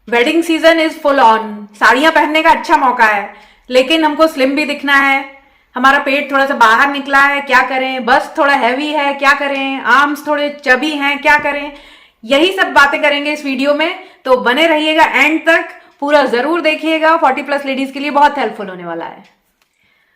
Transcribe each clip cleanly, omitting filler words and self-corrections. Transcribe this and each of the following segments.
Wedding season is full on. साड़ियां पहनने का अच्छा मौका है, लेकिन हमको स्लिम भी दिखना है। हमारा पेट थोड़ा सा बाहर निकला है, क्या करें? बस थोड़ा हैवी है, क्या करें? आर्म्स थोड़े चबी हैं, क्या करें? यही सब बातें करेंगे इस वीडियो में, तो बने रहिएगा एंड तक। पूरा जरूर देखिएगा, 40+ लेडीज के लिए बहुत हेल्पफुल होने वाला है।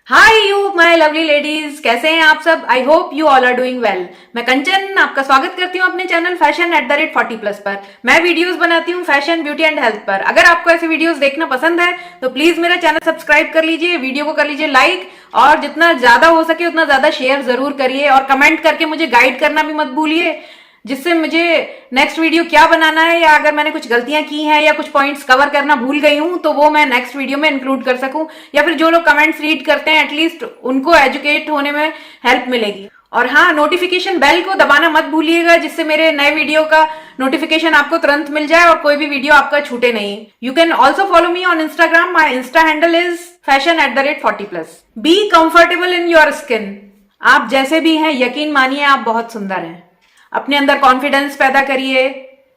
Hi you my lovely ladies, कैसे हैं आप सब? I hope you all are doing well. मैं कंचन आपका स्वागत करती हूँ अपने चैनल fashion@40+ पर। मैं वीडियोस बनाती हूँ फैशन, ब्यूटी एंड हेल्थ पर। अगर आपको ऐसे वीडियोस देखना पसंद है तो प्लीज मेरा चैनल सब्सक्राइब कर लीजिए, वीडियो को कर लीजिए लाइक, और जितना ज्यादा हो सके उतना ज्यादा शेयर जरूर करिए, और कमेंट करके मुझे गाइड करना भी मत भूलिए, जिससे मुझे नेक्स्ट वीडियो क्या बनाना है, या अगर मैंने कुछ गलतियां की हैं या कुछ पॉइंट्स कवर करना भूल गई हूं तो वो मैं नेक्स्ट वीडियो में इंक्लूड कर सकूं, या फिर जो लोग कमेंट्स रीड करते हैं एटलीस्ट उनको एजुकेट होने में हेल्प मिलेगी। और हाँ, नोटिफिकेशन बेल को दबाना मत भूलिएगा, जिससे मेरे नए वीडियो का नोटिफिकेशन आपको तुरंत मिल जाए और कोई भी वीडियो आपका छूटे नहीं। You can also follow me on Instagram. My Insta handle is fashion@40+। Be comfortable in your skin. आप जैसे भी हैं, यकीन मानिए आप बहुत सुंदर हैं। अपने अंदर कॉन्फिडेंस पैदा करिए,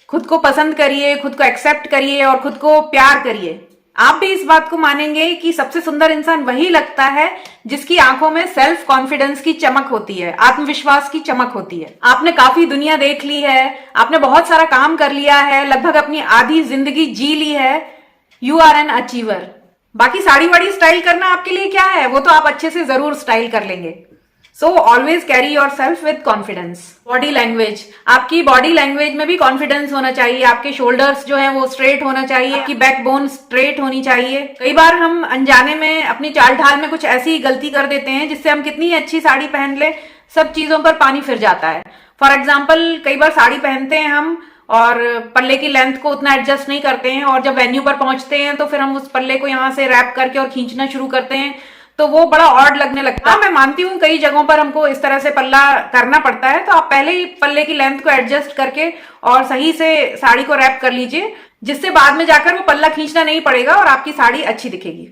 खुद को पसंद करिए, खुद को एक्सेप्ट करिए और खुद को प्यार करिए। आप भी इस बात को मानेंगे कि सबसे सुंदर इंसान वही लगता है जिसकी आंखों में सेल्फ कॉन्फिडेंस की चमक होती है, आत्मविश्वास की चमक होती है। आपने काफी दुनिया देख ली है, आपने बहुत सारा काम कर लिया है, लगभग अपनी आधी जिंदगी जी ली है। You are an achiever. बाकी साड़ी वाड़ी स्टाइल करना आपके लिए क्या है, वो तो आप अच्छे से जरूर स्टाइल कर लेंगे। So always carry your self with confidence. Body language, आपकी बॉडी लैंग्वेज में भी कॉन्फिडेंस होना चाहिए। आपके शोल्डर्स जो हैं वो स्ट्रेट होना चाहिए, आपकी बैकबोन स्ट्रेट होनी चाहिए। कई बार हम अनजाने में अपनी चाल ढाल में कुछ ऐसी गलती कर देते हैं जिससे हम कितनी अच्छी साड़ी पहन ले, सब चीजों पर पानी फिर जाता है। फॉर एग्जाम्पल, कई बार साड़ी पहनते हैं हम और पल्ले की लेंथ को उतना एडजस्ट नहीं करते हैं, और जब वेन्यू पर पहुंचते हैं तो फिर हम उस पल्ले को यहाँ से रैप करके और खींचना शुरू करते हैं, तो वो बड़ा ऑड लगने लगता है। हाँ, मैं मानती हूँ कई जगहों पर हमको इस तरह से पल्ला करना पड़ता है, तो आप पहले ही पल्ले की लेंथ को एडजस्ट करके और सही से साड़ी को रैप कर लीजिए, जिससे बाद में जाकर वो पल्ला खींचना नहीं पड़ेगा और आपकी साड़ी अच्छी दिखेगी।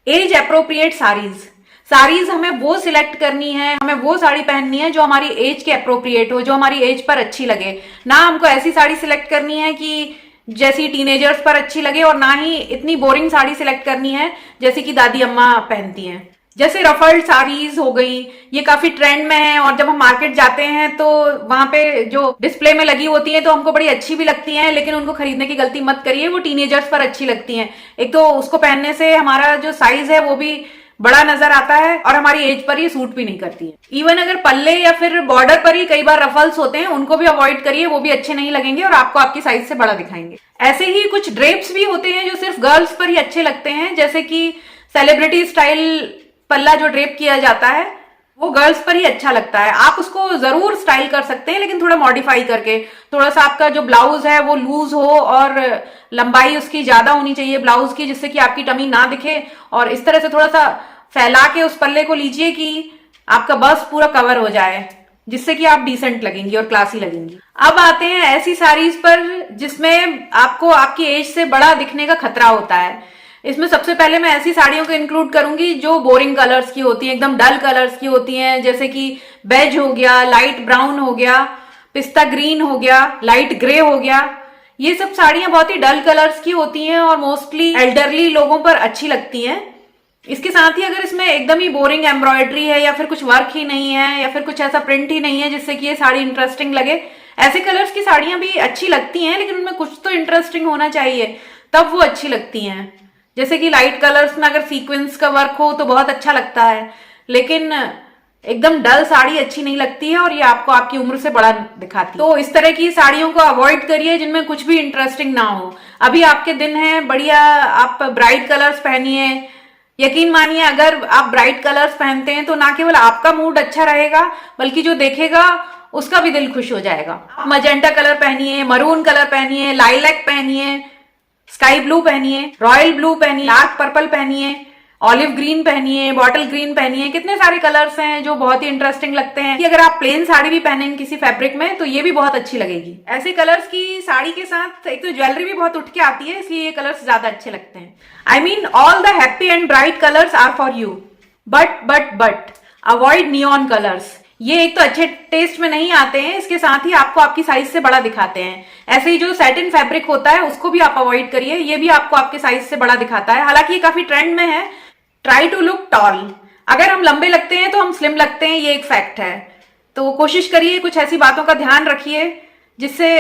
एज अप्रोप्रिएट साड़ीज हमें वो सिलेक्ट करनी है, हमें वो साड़ी पहननी है जो हमारी एज के अप्रोप्रिएट हो, जो हमारी एज पर अच्छी लगे। ना हमको ऐसी साड़ी सिलेक्ट करनी है कि जैसी टीनेजर्स पर अच्छी लगे, और ना ही इतनी बोरिंग साड़ी सिलेक्ट करनी है जैसे कि दादी अम्मा पहनती हैं। जैसे रफल्ड साड़ीज हो गई, ये काफी ट्रेंड में है, और जब हम मार्केट जाते हैं तो वहां पे जो डिस्प्ले में लगी होती हैं तो हमको बड़ी अच्छी भी लगती हैं, लेकिन उनको खरीदने की गलती मत करिए, वो टीनेजर्स पर अच्छी लगती हैं। एक तो उसको पहनने से हमारा जो साइज है वो भी बड़ा नजर आता है, और हमारी एज पर ये सूट भी नहीं करती है। इवन अगर पल्ले या फिर बॉर्डर पर ही कई बार रफल्स होते हैं, उनको भी अवॉइड करिए, वो भी अच्छे नहीं लगेंगे और आपको आपकी साइज से बड़ा दिखाएंगे। ऐसे ही कुछ ड्रेप्स भी होते हैं जो सिर्फ गर्ल्स पर ही अच्छे लगते हैं, जैसे कि सेलिब्रिटी स्टाइल पल्ला जो ड्रेप किया जाता है वो गर्ल्स पर ही अच्छा लगता है। आप उसको जरूर स्टाइल कर सकते हैं, लेकिन थोड़ा मॉडिफाई करके। थोड़ा सा आपका जो ब्लाउज है वो लूज हो और लंबाई उसकी ज्यादा होनी चाहिए ब्लाउज की, जिससे कि आपकी टमी ना दिखे, और इस तरह से थोड़ा सा फैला के उस पल्ले को लीजिए कि आपका बस पूरा कवर हो जाए, जिससे कि आप डिसेंट लगेंगी और क्लासी लगेंगी। अब आते हैं ऐसी साड़ीज पर जिसमें आपको आपकी एज से बड़ा दिखने का खतरा होता है। इसमें सबसे पहले मैं ऐसी साड़ियों को इंक्लूड करूंगी जो बोरिंग कलर्स की होती हैं, एकदम डल कलर्स की होती हैं, जैसे कि बेज हो गया, लाइट ब्राउन हो गया, पिस्ता ग्रीन हो गया, लाइट ग्रे हो गया। ये सब साड़ियां बहुत ही डल कलर्स की होती हैं और मोस्टली एल्डरली लोगों पर अच्छी लगती हैं। इसके साथ ही अगर इसमें एकदम ही बोरिंग एम्ब्रॉयडरी है, या फिर कुछ वर्क ही नहीं है, या फिर कुछ ऐसा प्रिंट ही नहीं है जिससे कि ये साड़ी इंटरेस्टिंग लगे, ऐसे कलर्स की साड़ियां भी अच्छी लगती हैं, लेकिन उनमें कुछ तो इंटरेस्टिंग होना चाहिए, तब वो अच्छी लगती हैं। जैसे कि लाइट कलर्स में अगर सीक्वेंस का वर्क हो तो बहुत अच्छा लगता है, लेकिन एकदम डल साड़ी अच्छी नहीं लगती है, और ये आपको आपकी उम्र से बड़ा दिखाती है। तो इस तरह की साड़ियों को अवॉइड करिए जिनमें कुछ भी इंटरेस्टिंग ना हो। अभी आपके दिन है बढ़िया, आप ब्राइट कलर्स पहनिए। यकीन मानिए, अगर आप ब्राइट कलर्स पहनते हैं तो ना केवल आपका मूड अच्छा रहेगा, बल्कि जो देखेगा उसका भी दिल खुश हो जाएगा। मजेंटा कलर पहनिए, मरून कलर पहनिए, लाइलैक पहनिए, स्काई ब्लू पहनिए, रॉयल ब्लू पहनिए, डार्क पर्पल पहनिए, ऑलिव ग्रीन पहनिए, बॉटल ग्रीन पहनिए। कितने सारे कलर्स हैं जो बहुत ही इंटरेस्टिंग लगते हैं कि अगर आप प्लेन साड़ी भी पहनेंगे किसी फैब्रिक में तो ये भी बहुत अच्छी लगेगी। ऐसे कलर्स की साड़ी के साथ एक तो ज्वेलरी भी बहुत उठ के आती है, इसलिए ये कलर्स ज्यादा अच्छे लगते हैं। I mean all the happy and bright colours are for you, but avoid neon colours. ये एक तो अच्छे टेस्ट में नहीं आते हैं, इसके साथ ही आपको आपकी साइज से बड़ा दिखाते हैं। ऐसे ही जो सैटिन फैब्रिक होता है उसको भी आप अवॉइड करिए, ये भी आपको आपके साइज से बड़ा दिखाता है। हालांकि ये काफी ट्रेंड में है। ट्राई टू लुक टॉल, अगर हम लंबे लगते हैं तो हम स्लिम लगते हैं, ये एक फैक्ट है। तो कोशिश करिए, कुछ ऐसी बातों का ध्यान रखिए जिससे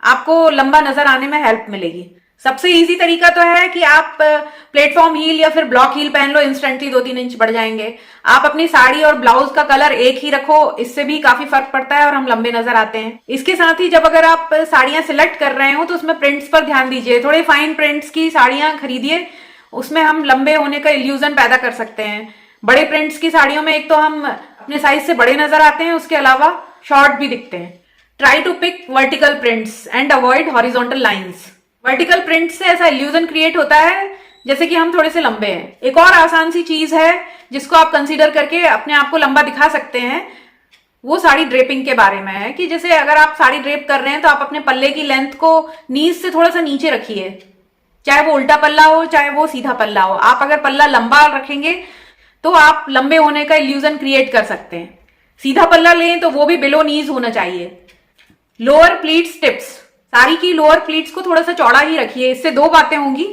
आपको लंबा नजर आने में हेल्प मिलेगी। सबसे इजी तरीका तो है कि आप प्लेटफॉर्म हील या फिर ब्लॉक हील पहन लो, इंस्टेंटली 2-3 इंच बढ़ जाएंगे। आप अपनी साड़ी और ब्लाउज का कलर एक ही रखो, इससे भी काफी फर्क पड़ता है और हम लंबे नजर आते हैं। इसके साथ ही जब अगर आप साड़ियां सिलेक्ट कर रहे हो तो उसमें प्रिंट्स पर ध्यान दीजिए। थोड़े फाइन प्रिंट्स की साड़ियां खरीदिए, उसमें हम लंबे होने का इल्यूजन पैदा कर सकते हैं। बड़े प्रिंट्स की साड़ियों में एक तो हम अपने साइज से बड़े नजर आते हैं, उसके अलावा शॉर्ट भी दिखते हैं। Try to pick vertical prints and avoid horizontal lines. Vertical print से ऐसा इल्यूजन क्रिएट होता है जैसे कि हम थोड़े से लंबे हैं। एक और आसान सी चीज है जिसको आप कंसीडर करके अपने आप को लंबा दिखा सकते हैं, वो साड़ी ड्रेपिंग के बारे में है कि जैसे अगर आप साड़ी ड्रेप कर रहे हैं तो आप अपने पल्ले की लेंथ को नीज से थोड़ा सा नीचे रखिए, चाहे वो उल्टा पल्ला हो चाहे वो सीधा पल्ला हो। आप अगर पल्ला लंबा रखेंगे तो आप लंबे होने का इल्यूजन क्रिएट कर सकते हैं। सीधा पल्ला लें तो वो भी बिलो नीज होना चाहिए। लोअर प्लीट्स टिप्स, साड़ी की लोअर प्लीट्स को थोड़ा सा चौड़ा ही रखिए। इससे दो बातें होंगी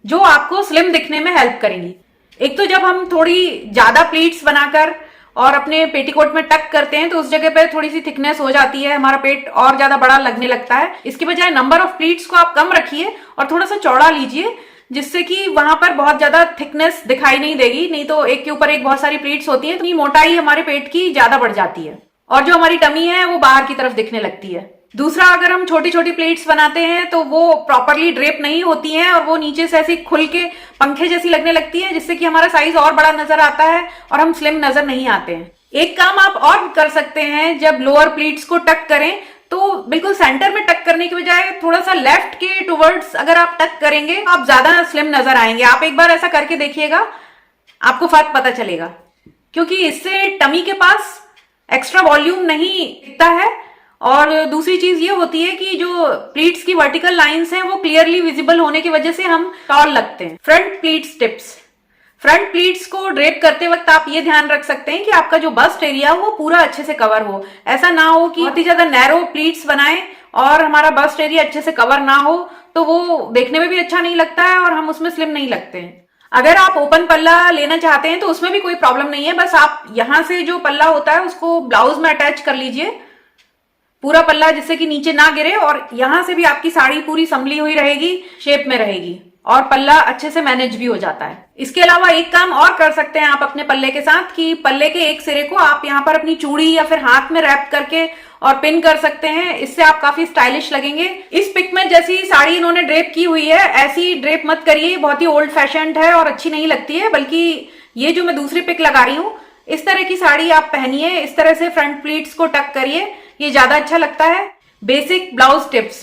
जो आपको स्लिम दिखने में हेल्प करेंगी। एक तो जब हम थोड़ी ज्यादा प्लीट्स बनाकर और अपने पेटीकोट में टक करते हैं तो उस जगह पे थोड़ी सी थिकनेस हो जाती है, हमारा पेट और ज्यादा बड़ा लगने लगता है। इसके बजाय नंबर ऑफ प्लीट्स को आप कम रखिए और थोड़ा सा चौड़ा लीजिए, जिससे कि वहां पर बहुत ज्यादा थिकनेस दिखाई नहीं देगी। नहीं तो एक के ऊपर एक बहुत सारी प्लीट्स होती है तो मोटाई हमारे पेट की ज्यादा बढ़ जाती है और जो हमारी टमी है वो बाहर की तरफ दिखने लगती है। दूसरा, अगर हम छोटी छोटी प्लेट्स बनाते हैं तो वो प्रॉपरली ड्रेप नहीं होती हैं और वो नीचे से ऐसी खुल के पंखे जैसी लगने लगती है, जिससे कि हमारा साइज और बड़ा नजर आता है और हम स्लिम नजर नहीं आते हैं। एक काम आप और कर सकते हैं, जब लोअर प्लीट्स को टक करें तो बिल्कुल सेंटर में टक करने की बजाय थोड़ा सा लेफ्ट के टुवर्ड्स अगर आप टक करेंगे तो आप ज्यादा स्लिम नजर आएंगे। आप एक बार ऐसा करके देखिएगा, आपको फर्क पता चलेगा, क्योंकि इससे टमी के पास एक्स्ट्रा वॉल्यूम नहीं दिखता है। और दूसरी चीज ये होती है कि जो प्लीट्स की वर्टिकल लाइंस हैं वो क्लियरली विजिबल होने की वजह से हम टॉल लगते हैं। Front pleats tips, front pleats को ड्रेप करते वक्त आप ये ध्यान रख सकते हैं कि आपका जो बस्ट एरिया हो वो पूरा अच्छे से कवर हो। ऐसा ना हो कि बहुत ही ज्यादा नैरो प्लीट्स बनाएं और हमारा बस्ट एरिया अच्छे से कवर ना हो, तो वो देखने में भी अच्छा नहीं लगता है और हम उसमें स्लिम नहीं लगते हैं। अगर आप ओपन पल्ला लेना चाहते हैं तो उसमें भी कोई प्रॉब्लम नहीं है, बस आप यहां से जो पल्ला होता है उसको ब्लाउज में अटैच कर लीजिए, पूरा पल्ला, जिससे कि नीचे ना गिरे और यहां से भी आपकी साड़ी पूरी संभली हुई रहेगी, शेप में रहेगी और पल्ला अच्छे से मैनेज भी हो जाता है। इसके अलावा एक काम और कर सकते हैं आप अपने पल्ले के साथ कि पल्ले के एक सिरे को आप यहाँ पर अपनी चूड़ी या फिर हाथ में रैप करके और पिन कर सकते हैं। इससे आप काफी स्टाइलिश लगेंगे। इस पिक में जैसी साड़ी इन्होंने ड्रेप की हुई है ऐसी ड्रेप मत करिए, बहुत ही ओल्ड फैशन्ड है और अच्छी नहीं लगती है। बल्कि ये जो मैं दूसरी पिक लगा रही हूँ, इस तरह की साड़ी आप पहनिए, इस तरह से फ्रंट प्लीट्स को टक करिए, ये ज्यादा अच्छा लगता है। बेसिक ब्लाउज टिप्स,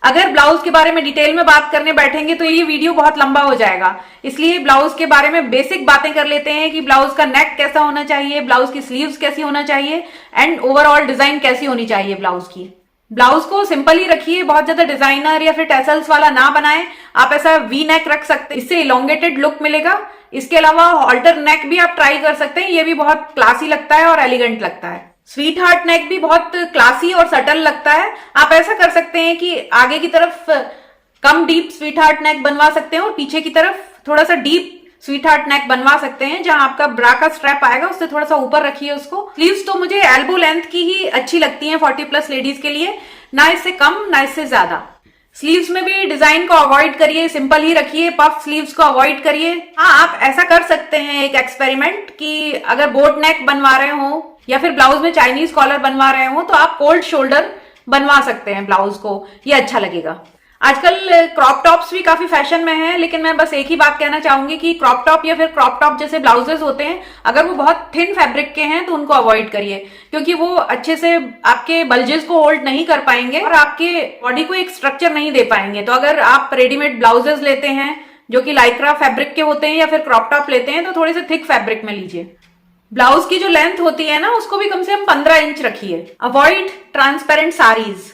अगर ब्लाउज के बारे में डिटेल में बात करने बैठेंगे तो ये वीडियो बहुत लंबा हो जाएगा, इसलिए ब्लाउज के बारे में बेसिक बातें कर लेते हैं कि ब्लाउज का नेक कैसा होना चाहिए, ब्लाउज की स्लीव्स कैसी होना चाहिए एंड ओवरऑल डिजाइन कैसी होनी चाहिए ब्लाउज की। ब्लाउज को सिंपल ही रखिए, बहुत ज्यादा डिजाइनर या फिर टेसल्स वाला ना बनाएं। आप ऐसा वी नेक रख सकते हैं, इससे इलोंगेटेड लुक मिलेगा। इसके अलावा ऑल्टर नेक भी आप ट्राई कर सकते हैं, ये भी बहुत क्लासी लगता है और एलिगेंट लगता है। स्वीट हार्ट नेक भी बहुत क्लासी और सटल लगता है। आप ऐसा कर सकते हैं कि आगे की तरफ कम डीप स्वीट हार्ट नेक बनवा सकते हैं और पीछे की तरफ थोड़ा सा डीप स्वीट हार्ट नेक बनवा सकते हैं। जहां आपका ब्रा का स्ट्रैप आएगा उससे थोड़ा सा ऊपर रखिए उसको। स्लीव्स तो मुझे एल्बो लेंथ की ही अच्छी लगती हैं 40+ लेडीज के लिए, ना इससे कम ना इससे ज्यादा। स्लीव्स में भी डिजाइन को अवॉइड करिए, सिंपल ही रखिए, पफ स्लीव्स को अवॉइड करिए। हाँ, आप ऐसा कर सकते हैं एक एक्सपेरिमेंट कि अगर बोट नेक बनवा रहे हो या फिर ब्लाउज में चाइनीज कॉलर बनवा रहे हो तो आप कोल्ड शोल्डर बनवा सकते हैं ब्लाउज को, ये अच्छा लगेगा। आजकल क्रॉप टॉप्स भी काफी फैशन में है, लेकिन मैं बस एक ही बात कहना चाहूंगी कि क्रॉप टॉप या फिर क्रॉप टॉप जैसे ब्लाउजेस होते हैं, अगर वो बहुत थिन फैब्रिक के हैं तो उनको अवॉइड करिए, क्योंकि वो अच्छे से आपके बल्जेस को होल्ड नहीं कर पाएंगे और आपके बॉडी को एक स्ट्रक्चर नहीं दे पाएंगे। तो अगर आप रेडीमेड ब्लाउजेस लेते हैं जो कि लाइक्रा फैब्रिक के होते हैं या फिर क्रॉप टॉप लेते हैं तो थोड़े से थिक फैब्रिक में लीजिए। ब्लाउज की जो लेंथ होती है ना उसको भी कम से कम 15 इंच रखिए। Avoid transparent saris.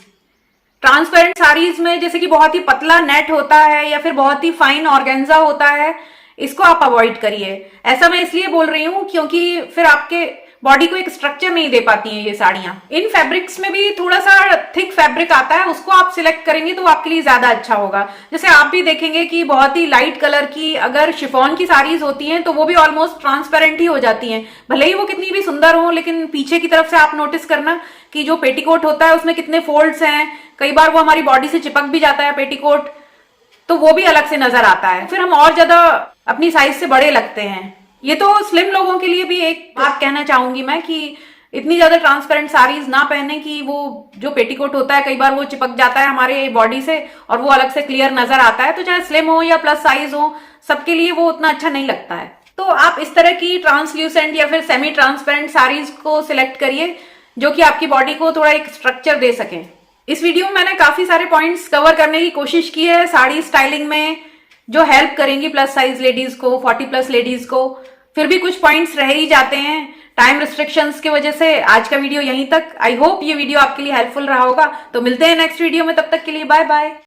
Transparent saris में जैसे कि बहुत ही पतला नेट होता है या फिर बहुत ही फाइन ऑर्गेन्जा होता है, इसको आप अवॉइड करिए। ऐसा मैं इसलिए बोल रही हूं क्योंकि फिर आपके बॉडी को एक स्ट्रक्चर नहीं दे पाती हैं ये साड़ियां। इन फैब्रिक्स में भी थोड़ा सा थिक फैब्रिक आता है, उसको आप सिलेक्ट करेंगे तो आपके लिए ज्यादा अच्छा होगा। जैसे आप भी देखेंगे कि बहुत ही लाइट कलर की अगर शिफॉन की साड़ीज होती हैं तो वो भी ऑलमोस्ट ट्रांसपेरेंट ही हो जाती हैं, भले ही वो कितनी भी सुंदर हो, लेकिन पीछे की तरफ से आप नोटिस करना कि जो पेटीकोट होता है उसमें कितने फोल्ड्स हैं, कई बार वो हमारी बॉडी से चिपक भी जाता है पेटीकोट, तो वो भी अलग से नजर आता है, फिर हम और ज्यादा अपनी साइज से बड़े लगते हैं। ये तो स्लिम लोगों के लिए भी एक बात कहना चाहूंगी मैं कि इतनी ज्यादा ट्रांसपेरेंट साड़ीज ना पहने कि वो जो पेटीकोट होता है कई बार वो चिपक जाता है हमारे बॉडी से और वो अलग से क्लियर नजर आता है। तो चाहे स्लिम हो या प्लस साइज हो, सबके लिए वो उतना अच्छा नहीं लगता है। तो आप इस तरह की ट्रांसल्यूसेंट या फिर सेमी ट्रांसपेरेंट साड़ीज को सिलेक्ट करिए जो कि आपकी बॉडी को थोड़ा एक स्ट्रक्चर दे सके। इस वीडियो में मैंने काफी सारे पॉइंट्स कवर करने की कोशिश की है साड़ी स्टाइलिंग में, जो हेल्प करेंगी प्लस साइज लेडीज को, 40 प्लस लेडीज को। फिर भी कुछ पॉइंट्स रह ही जाते हैं टाइम रिस्ट्रिक्शंस की वजह से। आज का वीडियो यहीं तक। आई होप ये वीडियो आपके लिए हेल्पफुल रहा होगा। तो मिलते हैं नेक्स्ट वीडियो में, तब तक के लिए बाय बाय।